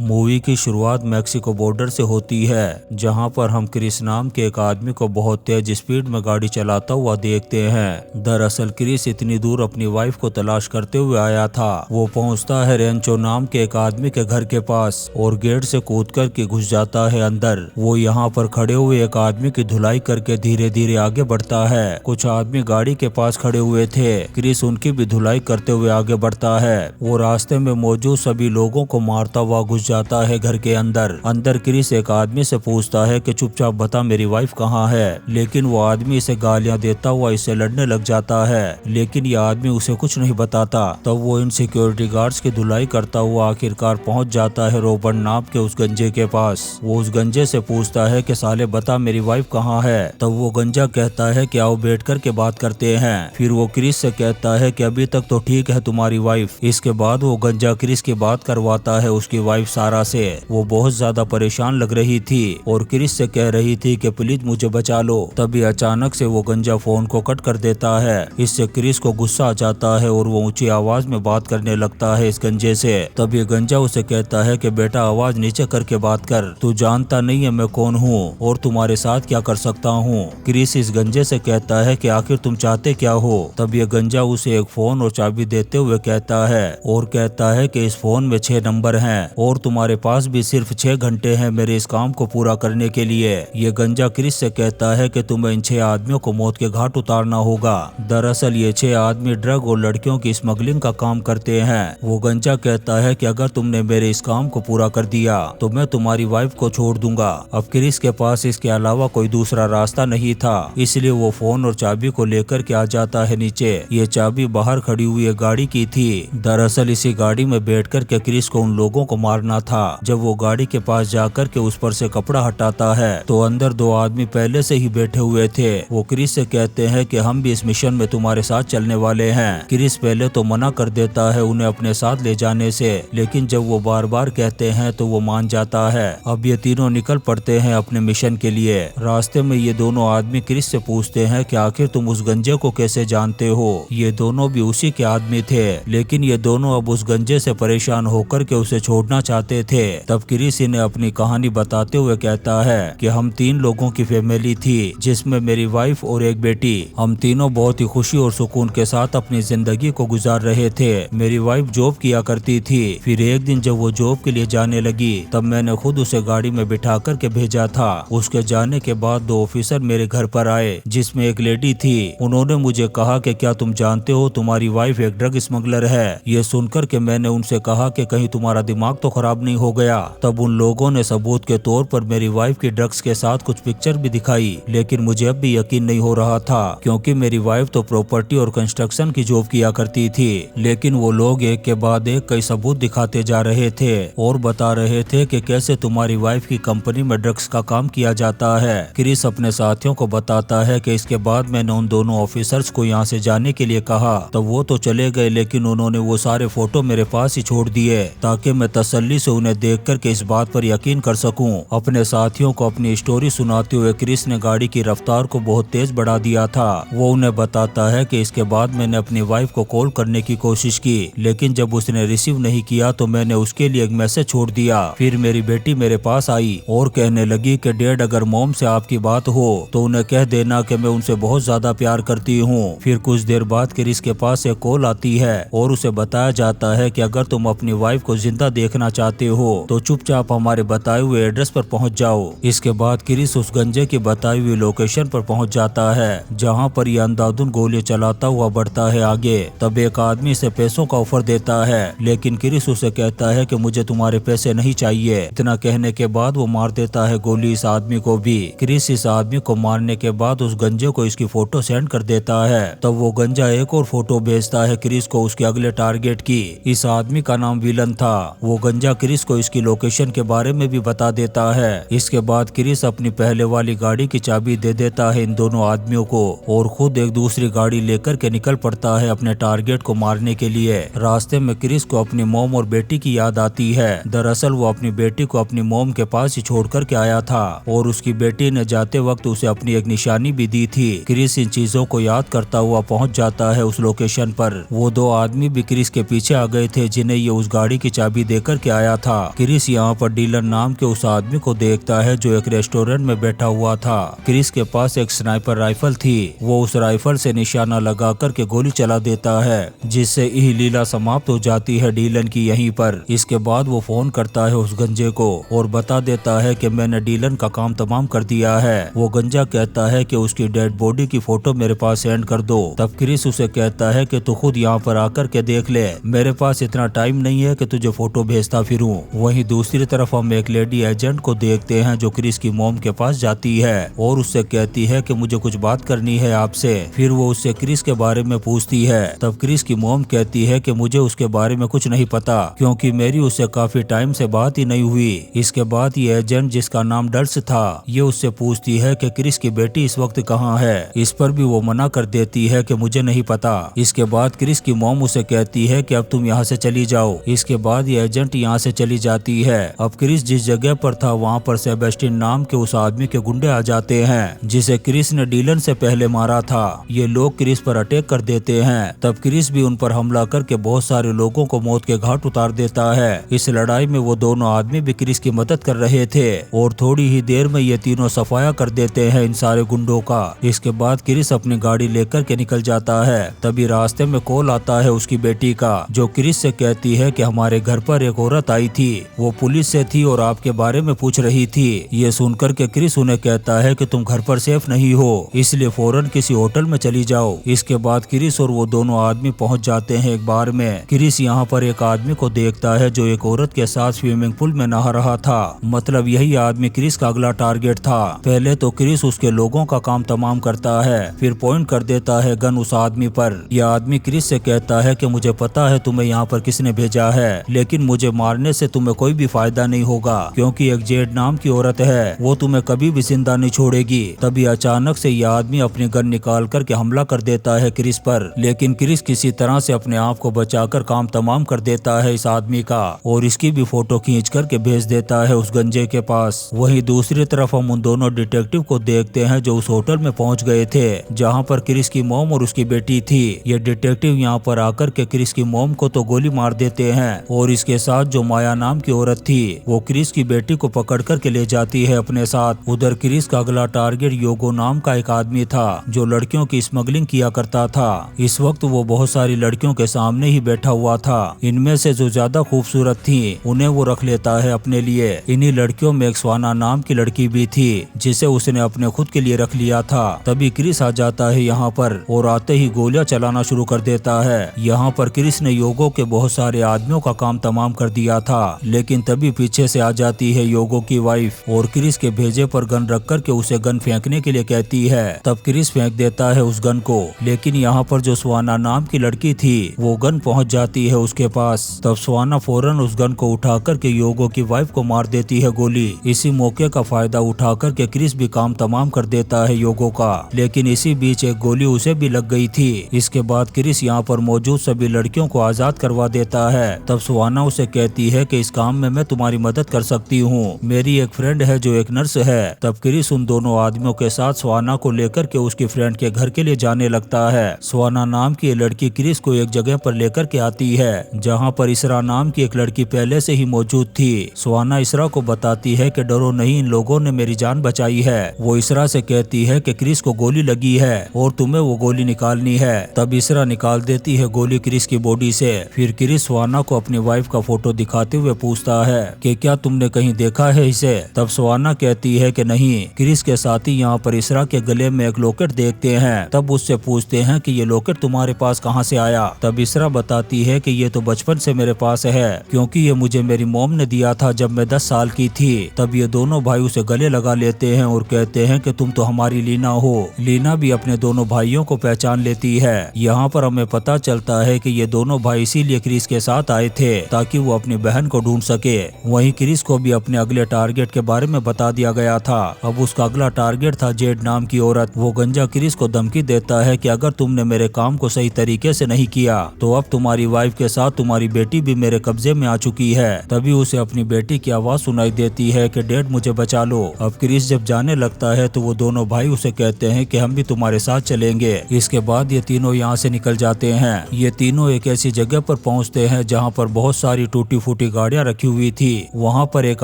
Movie की शुरुआत Mexico border से होती है, जहां पर हम क्रिस नाम के एक आदमी को बहुत तेज स्पीड में गाड़ी चलाता हुआ देखते हैं। दरअसल क्रिस इतनी दूर अपनी वाइफ को तलाश करते हुए आया था। वो पहुंचता है रेंचो नाम के एक आदमी के घर के पास और गेट से कूद कर के घुस जाता है अंदर। वो यहाँ पर खड़े हुए एक आदमी की धुलाई करके धीरे धीरे आगे बढ़ता है। कुछ आदमी गाड़ी के पास खड़े हुए थे। क्रिस उनकी भी धुलाई करते हुए आगे बढ़ता है। वो रास्ते में मौजूद सभी लोगों को मारता हुआ घुस जाता है घर के अंदर क्रिस एक आदमी से पूछता है कि चुपचाप बता मेरी वाइफ कहाँ है, लेकिन वो आदमी इसे गालियां देता हुआ इससे लड़ने लग जाता है, लेकिन ये आदमी उसे कुछ नहीं बताता। तब वो इन सिक्योरिटी गार्ड्स की धुलाई करता हुआ आखिरकार पहुंच जाता है रॉबर्ट नाम के उस गंजे के पास। वो उस गंजे से पूछता है कि साले बता मेरी वाइफ कहाँ है। तब वो गंजा कहता है कि आओ बैठ कर के बात करते हैं। फिर वो क्रिस से कहता है कि अभी तक तो ठीक है तुम्हारी वाइफ। इसके बाद वो गंजा क्रिस की बात करवाता है उसकी वाइफ सारा से। वो बहुत ज्यादा परेशान लग रही थी और क्रिस से कह रही थी कि प्लीज मुझे बचा लो। तभी अचानक से वो गंजा फोन को कट कर देता है। इससे क्रिस को गुस्सा आ जाता है और वो ऊंची आवाज में बात करने लगता है इस गंजे से। तब ये गंजा उसे कहता है कि बेटा आवाज नीचे करके बात कर, तू जानता नहीं है मैं कौन हूँ और तुम्हारे साथ क्या कर सकता हूँ। क्रिस इस गंजे से कहता है कि आखिर तुम चाहते क्या हो। तब ये गंजा उसे एक फोन और चाबी देते हुए कहता है कि इस फोन में 6 नंबर हैं और तुम्हारे पास भी सिर्फ 6 घंटे हैं मेरे इस काम को पूरा करने के लिए। ये गंजा क्रिस से कहता है कि तुम्हें इन 6 आदमियों को मौत के घाट उतारना होगा। दरअसल ये 6 आदमी ड्रग और लड़कियों की स्मगलिंग का काम करते हैं। वो गंजा कहता है कि अगर तुमने मेरे इस काम को पूरा कर दिया तो मैं तुम्हारी वाइफ को छोड़ दूंगा। अब क्रिस के पास इसके अलावा कोई दूसरा रास्ता नहीं था, इसलिए वो फोन और चाबी को लेकर के आ जाता है नीचे। ये चाबी बाहर खड़ी हुई गाड़ी की थी। दरअसल इसी गाड़ी में बैठकर के क्रिस को उन लोगों को मारना था। जब वो गाड़ी के पास जाकर के उस पर से कपड़ा हटाता है तो अंदर 2 आदमी पहले से ही बैठे हुए थे। वो क्रिस से कहते हैं कि हम भी इस मिशन में तुम्हारे साथ चलने वाले हैं। क्रिस पहले तो मना कर देता है उन्हें अपने साथ ले जाने से, लेकिन जब वो बार बार कहते हैं तो वो मान जाता है। अब ये तीनों निकल पड़ते हैं अपने मिशन के लिए। रास्ते में ये दोनों आदमी क्रिस से पूछते हैं कि आखिर तुम उस गंजे को कैसे जानते हो। ये दोनों भी उसी के आदमी थे, लेकिन ये दोनों अब उस गंजे से परेशान होकर के उसे छोड़ना चाहते थे। तब क्रिस इन्हें अपनी कहानी बताते हुए कहता है कि हम 3 लोगों की फैमिली थी, जिसमें मेरी वाइफ और एक बेटी। हम तीनों बहुत ही खुशी और सुकून के साथ अपनी जिंदगी को गुजार रहे थे। मेरी वाइफ जॉब किया करती थी। फिर एक दिन जब वो जॉब के लिए जाने लगी तब मैंने खुद उसे गाड़ी में बिठा कर के भेजा था। उसके जाने के बाद 2 ऑफिसर मेरे घर पर आए, जिसमें एक लेडी थी। उन्होंने मुझे कहा कि क्या तुम जानते हो तुम्हारी वाइफ एक ड्रग स्मगलर है। ये सुनकर के मैंने उनसे कहा कि कहीं तुम्हारा दिमाग तो खराब नहीं हो गया। तब उन लोगों ने सबूत के तौर पर मेरी वाइफ की ड्रग्स के साथ कुछ पिक्चर भी दिखाई, लेकिन मुझे अब भी यकीन नहीं हो रहा था क्योंकि मेरी वाइफ तो प्रॉपर्टी और कंस्ट्रक्शन की जॉब किया करती थी। लेकिन वो लोग एक के बाद एक कई सबूत दिखाते जा रहे थे और बता रहे थे कि कैसे तुम्हारी वाइफ की कंपनी में ड्रग्स का काम किया जाता है। क्रिस अपने साथियों को बताता है कि इसके बाद मैंने उन दोनों ऑफिसर्स को यहाँ से जाने के लिए कहा। तब वो तो चले गए, लेकिन उन्होंने वो सारे फोटो मेरे पास ही छोड़ दिए ताकि मैं तसल्ली से उन्हें देख कर के इस बात पर यकीन कर सकूं। अपने साथियों को अपनी स्टोरी सुनाते हुए क्रिस ने गाड़ी की रफ्तार को बहुत तेज बढ़ा दिया था। वो उन्हें बताता है कि इसके बाद मैंने अपनी वाइफ को कॉल करने की कोशिश की, लेकिन जब उसने रिसीव नहीं किया तो मैंने उसके लिए एक मैसेज छोड़ दिया। फिर मेरी बेटी मेरे पास आई और कहने लगी कि डैड अगर मॉम से आपकी बात हो तो उन्हें कह देना कि मैं उनसे बहुत ज्यादा प्यार करती हूँ। फिर कुछ देर बाद क्रिस के पास एक कॉल आती है और उसे बताया जाता है कि अगर तुम अपनी वाइफ को जिंदा देखना चाहते हो तो चुपचाप हमारे बताए हुए एड्रेस पर पहुंच जाओ। इसके बाद क्रिस उस गंजे की बताई हुई लोकेशन पर पहुंच जाता है, जहां पर यह अंधाधुंध गोली चलाता हुआ बढ़ता है आगे। तब एक आदमी से पैसों का ऑफर देता है, लेकिन क्रिस उसे कहता है कि मुझे तुम्हारे पैसे नहीं चाहिए। इतना कहने के बाद वो मार देता है गोली इस आदमी को भी। क्रिस इस आदमी को मारने के बाद उस गंजे को इसकी फोटो सेंड कर देता है। तब वो गंजा एक और फोटो भेजता है क्रिस को उसके अगले टारगेट की। इस आदमी का नाम विलन था। वो गंजा क्रिस को इसकी लोकेशन के बारे में भी बता देता है। इसके बाद क्रिस अपनी पहले वाली गाड़ी की चाबी दे देता है इन दोनों आदमियों को और खुद एक दूसरी गाड़ी लेकर के निकल पड़ता है अपने टारगेट को मारने के लिए। रास्ते में क्रिस को अपनी मॉम और बेटी की याद आती है। दरअसल वो अपनी बेटी को अपनी मॉम के पास ही छोड़ कर के आया था और उसकी बेटी ने जाते वक्त उसे अपनी एक निशानी भी दी थी। क्रिस इन चीजों को याद करता हुआ पहुंच जाता है उस लोकेशन पर। वो 2 आदमी भी क्रिस के पीछे आ गए थे जिन्हें ये उस गाड़ी की चाबी देकर के आया था। क्रिस यहाँ पर डीलन नाम के उस आदमी को देखता है जो एक रेस्टोरेंट में बैठा हुआ था। क्रिस के पास एक स्नाइपर राइफल थी। वो उस राइफल से निशाना लगा करके गोली चला देता है, जिससे यही लीला समाप्त हो जाती है डीलन की यहीं पर। इसके बाद वो फोन करता है उस गंजे को और बता देता है कि मैंने डीलन का काम तमाम कर दिया है। वो गंजा कहता है कि उसकी डेड बॉडी की फोटो मेरे पास सेंड कर दो। तब क्रिस उसे कहता है कि तू खुद यहाँ पर आकर के देख ले, मेरे पास इतना टाइम नहीं है कि तुझे फोटो भेजता फिरूं। वहीं दूसरी तरफ हम एक लेडी एजेंट को देखते हैं जो क्रिस की मॉम के पास जाती है और उससे कहती है कि मुझे कुछ बात करनी है आपसे। फिर वो उससे क्रिस के बारे में पूछती है। तब क्रिस की मॉम कहती है कि मुझे उसके बारे में कुछ नहीं पता, क्योंकि मेरी उससे काफी टाइम से बात ही नहीं हुई। इसके बाद ये एजेंट, जिसका नाम डर्स था, ये उससे पूछती है कि क्रिस की बेटी इस वक्त कहाँ है। इस पर भी वो मना कर देती है कि मुझे नहीं पता। इसके बाद क्रिस की मॉम उसे कहती है कि अब तुम यहाँ से चली जाओ। इसके बाद ये एजेंट यहाँ से चली जाती है। अब क्रिस जिस जगह पर था वहाँ पर सेबेस्टियन नाम के उस आदमी के गुंडे आ जाते हैं जिसे क्रिस ने डीलन से पहले मारा था। ये लोग क्रिस पर अटैक कर देते हैं। तब क्रिस भी उन पर हमला करके बहुत सारे लोगों को मौत के घाट उतार देता है। इस लड़ाई में वो दोनों आदमी भी क्रिस की मदद कर रहे थे और थोड़ी ही देर में ये तीनों सफाया कर देते हैं इन सारे गुंडों का। इसके बाद क्रिस अपनी गाड़ी लेकर के निकल जाता है। तभी रास्ते में कॉल आता है उसकी बेटी का, जो क्रिस से कहती है कि हमारे घर पर एक औरत आई थी, वो पुलिस से थी और आपके बारे में पूछ रही थी। ये सुनकर के क्रिस उन्हें कहता है कि तुम घर पर सेफ नहीं हो, इसलिए फौरन किसी होटल में चली जाओ। इसके बाद क्रिस और वो दोनों आदमी पहुंच जाते हैं एक बार में। क्रिस यहाँ पर एक आदमी को देखता है जो एक औरत के साथ स्विमिंग पूल में नहा रहा था। मतलब यही आदमी क्रिस का अगला टारगेट था। पहले तो क्रिस उसके लोगों का काम तमाम करता है, फिर पॉइंट कर देता है गन उस आदमी पर। यह आदमी क्रिस से कहता है कि मुझे पता है तुम्हें यहाँ पर किसने भेजा है, लेकिन मुझे मारने से तुम्हें कोई भी फायदा नहीं होगा, क्योंकि एक जेड नाम की औरत है, वो तुम्हें कभी भी जिंदा नहीं छोड़ेगी। तभी अचानक से यह आदमी अपनी गन निकाल करके हमला कर देता है क्रिस पर, लेकिन क्रिस किसी तरह से अपने आप को बचाकर काम तमाम कर देता है इस आदमी का और इसकी भी फोटो खींच करके भेज देता है उस गंजे के पास। वहीं दूसरी तरफ हम उन दोनों डिटेक्टिव को देखते हैं जो उस होटल में पहुंच गए थे जहां पर क्रिस की मॉम और उसकी बेटी थी। ये डिटेक्टिव यहां पर आकर के क्रिस की मॉम को तो गोली मार देते हैं और इसके साथ जो माया नाम की औरत थी वो क्रिस की बेटी को पकड़ करके ले जाती है अपने साथ। उधर क्रिस का अगला टारगेट योगो नाम का एक आदमी था जो लड़कियों की स्मगलिंग किया करता था। इस वक्त वो बहुत सारी लड़कियों के सामने ही बैठा हुआ था। इनमें से जो ज्यादा खूबसूरत थी उन्हें वो रख लेता है अपने लिए। इन्हीं लड़कियों में एक स्वाना नाम की लड़की भी थी जिसे उसने अपने खुद के लिए रख लिया था। तभी क्रिस आ जाता है यहाँ पर और आते ही गोलियां चलाना शुरू कर देता है। यहाँ पर क्रिस ने योगो के बहुत सारे आदमियों का काम तमाम कर दिया था, लेकिन तभी पीछे से आ जाती है योगो की वाइफ और क्रिस के भेजे पर गन रख करके उसे गन फेंकने के लिए कहती है। तब क्रिस फेंक देता है उस गन को, लेकिन यहाँ पर जो स्वाना नाम की लड़की थी वो गन पहुँच जाती है उसके पास। तब स्वाना फौरन उस गन को उठा करके योगो की वाइफ को मार देती है गोली। इसी मौके का फायदा उठा करके क्रिस भी काम तमाम कर देता है योगो का, लेकिन इसी बीच एक गोली उसे भी लग गई थी। इसके बाद क्रिस यहाँ पर मौजूद सभी लड़कियों को आजाद करवा देता है। तब स्वाना उसे कहती है कि इस काम में मैं तुम्हारी मदद कर सकती हूँ, मेरी एक फ्रेंड है जो एक नर्स है। तब क्रिस उन दोनों आदमियों के साथ स्वाना को लेकर के उसकी फ्रेंड के घर के लिए जाने लगता है। स्वाना नाम की लड़की क्रिस को एक जगह पर लेकर के आती है जहाँ पर इसरा नाम की एक लड़की पहले से ही मौजूद थी। स्वाना इसरा को बताती है कि डरो नहीं, इन लोगों ने मेरी जान बचाई है। वो इसरा से कहती है कि क्रिस को गोली लगी है और तुम्हें वो गोली निकालनी है। तब इसरा निकाल देती है गोली क्रिस की बॉडी से। फिर क्रिस स्वाना को अपनी वाइफ का फोटो दिखाते हुए पूछता है कि क्या तुमने कहीं देखा है इसे। तब स्वाना कहती है कि नहीं। क्रिस के साथी यहाँ पर इसरा के गले में एक लॉकेट देखते हैं। तब उससे पूछते हैं कि ये लॉकेट तुम्हारे पास कहाँ से आया। तब इसरा बताती है कि ये तो बचपन से मेरे पास है, क्योंकि ये मुझे मेरी मॉम ने दिया था जब मैं 10 साल की थी। तब ये दोनों भाई उसे गले लगा लेते हैं और कहते हैं कि तुम तो हमारी लीना हो। लीना भी अपने दोनों भाइयों को पहचान लेती है। यहाँ पर हमें पता चलता है कि ये दोनों भाई इसीलिए क्रिस के साथ आए थे ताकि वो अपनी बहन को ढूंढ सके। वहीं क्रिस को भी अपने अगले टारगेट के बारे में बता दिया गया था। अब उसका अगला टारगेट था जेड नाम की औरत। वो गंजा क्रिस को धमकी देता है कि अगर तुमने मेरे काम को सही तरीके से नहीं किया तो अब तुम्हारी वाइफ के साथ तुम्हारी बेटी भी मेरे कब्जे में आ चुकी है। तभी उसे अपनी बेटी की आवाज सुनाई देती है कि डैड मुझे बचा लो। अब क्रिस जब जाने लगता है तो वो दोनों भाई उसे कहते हैं कि हम भी तुम्हारे साथ चलेंगे। इसके बाद ये तीनों यहाँ से निकल जाते हैं। ये तीनों एक ऐसी जगह पर पहुँचते हैं जहाँ पर बहुत सारी टूटी फूटी की गाड़ियां रखी हुई थी। वहाँ पर एक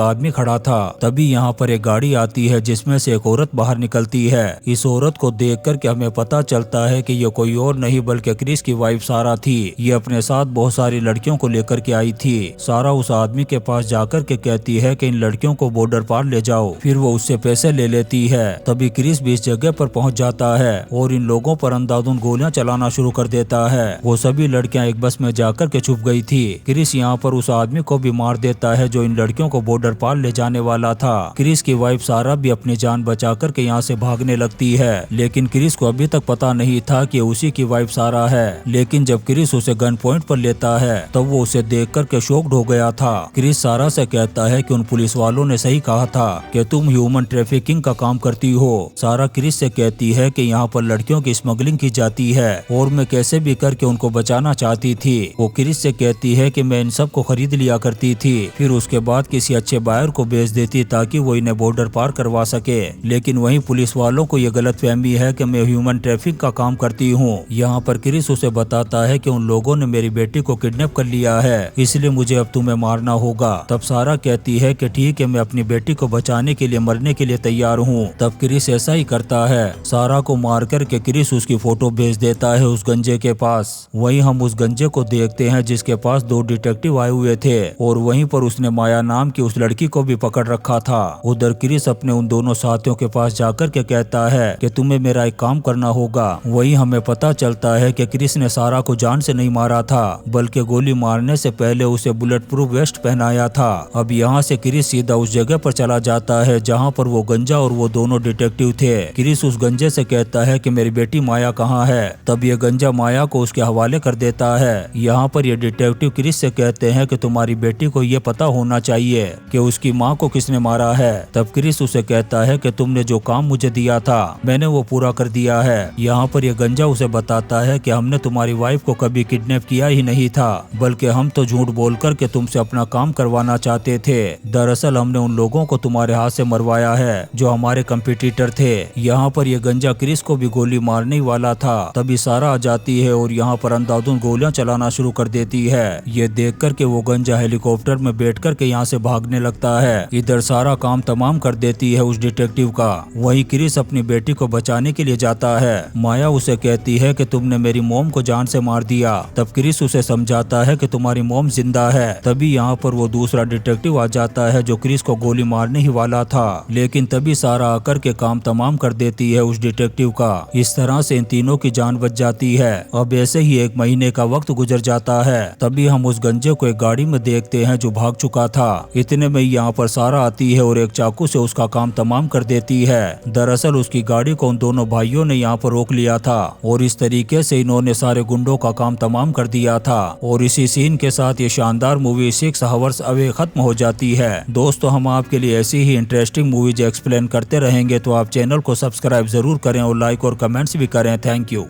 आदमी खड़ा था। तभी यहाँ पर एक गाड़ी आती है जिसमें से एक औरत बाहर निकलती है। इस औरत को देख कर के हमें पता चलता है कि ये कोई और नहीं बल्कि क्रिस की वाइफ सारा थी। ये अपने साथ बहुत सारी लड़कियों को लेकर के आई थी। सारा उस आदमी के पास जाकर के कहती है कि इन लड़कियों को बॉर्डर पार ले जाओ। फिर वो उससे पैसे ले लेती है। तभी क्रिस भी इस जगह पर पहुंच जाता है और इन लोगों पर अंधाधुंध गोलियां चलाना शुरू कर देता है। वो सभी लड़कियां एक बस में जाकर के छुप गई थी। क्रिस यहाँ पर उस आदमी को भी मार देता है जो इन लड़कियों को बॉर्डर पार ले जाने वाला था। क्रिस की वाइफ सारा भी अपनी जान बचा कर के यहाँ से भागने लगती है, लेकिन क्रिस को अभी तक पता नहीं था कि उसी की वाइफ सारा है। लेकिन जब क्रिस उसे गन पॉइंट पर लेता है तब वो उसे देख कर के शॉक्ड हो गया था। क्रिस सारा से कहता है कि उन पुलिस वालों ने सही कहा था कि तुम ह्यूमन ट्रैफिकिंग का काम करती हो। सारा क्रिस से कहती है कि यहाँ पर लड़कियों की स्मगलिंग की जाती है और मैं कैसे भी करके उनको बचाना चाहती थी। वो क्रिस से कहती है कि मैं इन सब को खरीद लिया करती थी, फिर उसके बाद किसी अच्छे बायर को बेच देती ताकि वो इन्हें बॉर्डर पार करवा सके। लेकिन वहीं पुलिस वालों को ये गलतफहमी है कि मैं ह्यूमन ट्रैफिक का काम करती हूँ। यहाँ पर क्रिस उसे बताता है कि उन लोगों ने मेरी बेटी को किडनैप कर लिया है, इसलिए मुझे अब तुम्हें मारना होगा। तब सारा कहती है कि ठीक है, मैं अपनी बेटी को बचाने के लिए मरने के लिए तैयार हूँ। तब क्रिस ऐसा ही करता है। सारा को मार कर के क्रिस उसकी फोटो भेज देता है उस गंजे के पास। वहीं हम उस गंजे को देखते हैं जिसके पास 2 डिटेक्टिव आए हुए थे और वहीं पर उसने माया नाम की उस लड़की को भी पकड़ रखा था। उधर क्रिस अपने उन दोनों साथियों के पास जाकर के कहता है कि तुम्हें मेरा एक काम करना होगा। वहीं हमें पता चलता है कि क्रिस ने सारा को जान से नहीं मारा था बल्कि गोली मारने से पहले उसे बुलेट प्रूफ वेस्ट पहनाया था। अब यहाँ से क्रिस सीधा उस जगह पर चला जाता है जहाँ पर वो गंजा और वो दोनों डिटेक्टिव थे। क्रिस उस गंजे से कहता है कि मेरी बेटी माया कहाँ है। तब ये गंजा माया को उसके हवाले कर देता है। यहाँ पर ये डिटेक्टिव क्रिस से कहते हैं कि तुम्हारी बेटी को ये पता होना चाहिए कि उसकी माँ को किसने मारा है। तब क्रिस उसे कहता है कि तुमने जो काम मुझे दिया था मैंने वो पूरा कर दिया है। यहाँ पर ये गंजा उसे बताता है कि हमने तुम्हारी वाइफ को कभी किडनैप किया ही नहीं था, बल्कि हम तो झूठ बोलकर के तुमसे अपना काम करवाना चाहते थे। दरअसल हमने उन लोगों को तुम्हारे हाथ से मरवाया है जो हमारे कंपटीटर थे। यहाँ पर ये गंजा क्रिस को भी गोली मारने वाला था। तभी सारा आ जाती है और यहाँ पर अंधाधुंध गोलियां चलाना शुरू कर देती है। ये देख कर के वो गंजा हेलीकॉप्टर में बैठ कर के यहाँ से भागने लगता है। इधर सारा काम तमाम कर देती है उस डिटेक्टिव का। वहीं क्रिस अपनी बेटी को बचाने के लिए जाता है। माया उसे कहती है कि तुमने मेरी मॉम को जान से मार दिया। तब क्रिस उसे समझाता है कि तुम्हारी मॉम जिंदा है। तभी यहाँ पर वो दूसरा डिटेक्टिव आ जाता है जो क्रिस को गोली मारने ही वाला था, लेकिन तभी सारा आकर के काम तमाम कर देती है उस डिटेक्टिव का। इस तरह से इन तीनों की जान बच जाती है। अब ऐसे ही 1 महीने का वक्त गुजर जाता है। तभी हम उस गंजे को एक गाड़ी में देखते हैं जो भाग चुका था। इतने में यहाँ पर सारा आती है और एक चाकू से उसका काम तमाम कर देती है। दरअसल उसकी गाड़ी को उन दोनों भाइयों ने यहाँ पर रोक लिया था और इस तरीके से इन्होंने सारे गुंडों का काम तमाम कर दिया था। और इसी सीन के साथ ये शानदार मूवी 6 आवर्स अवे खत्म हो जाती है। दोस्तों, हम आपके लिए ऐसी ही इंटरेस्टिंग मूवीज एक्सप्लेन करते रहेंगे, तो आप चैनल को सब्सक्राइब जरूर करें और लाइक और कमेंट्स भी करें। Thank you.